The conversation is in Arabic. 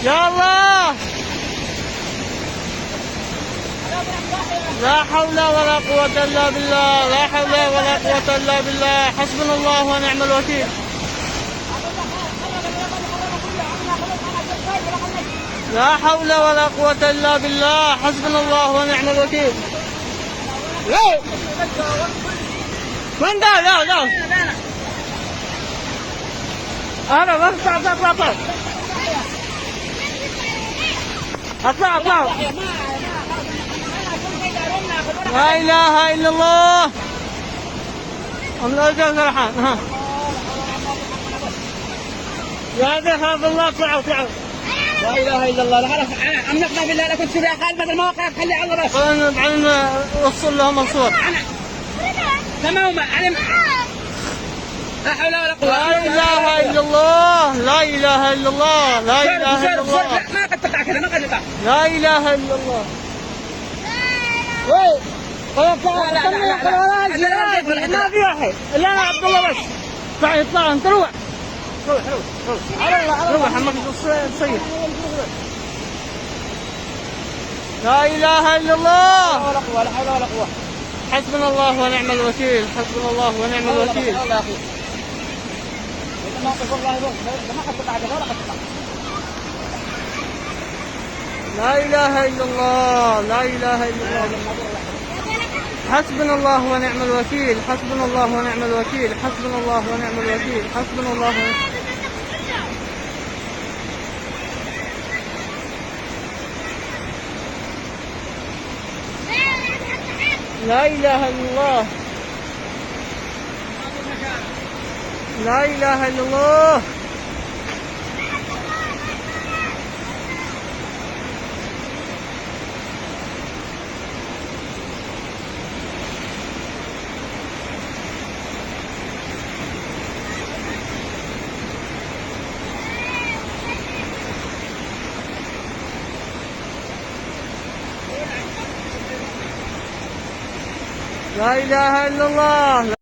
يا الله. لا حول ولا قوة إلا بالله، لا حول ولا قوة إلا بالله، حسبنا الله ونعم الوكيل. لا حول ولا قوة إلا بالله، حسبنا الله ونعم الوكيل. من ده؟ لا هذا ما اطلع. لا إله إلا الله. الله يجزاك الرحمن. ها يا ذهب الله. اطلعوا. لا اله الا الله. لا امنقنا بالله. لا كنت سوريا خالد بدل ما وقعت خلي على بس. بعدين وصل لهم الصور. تمام علم. لا حول ولا قوة. لا إله إلا الله، لا إله إلا الله، لا إله إلا الله. ما قد تقع كذا، ما قد تقع. لا إله إلا الله. وي خلاص ما في واحد إلا أنا عبد الله بس. اطلع أنت. روح عمك تصيح. لا إله إلا الله. ولا حول ولا قوة. حسبنا الله ونعم الوكيل، حسبنا الله ونعم الوكيل. لا إله إلا الله، لا إله إلا الله. حسبنا الله ونعم الوكيل، حسبنا الله ونعم الوكيل، حسبنا الله ونعم الوكيل، حسبنا الله لا إله إلا الله. لا إله إلا الله. لا إله إلا الله.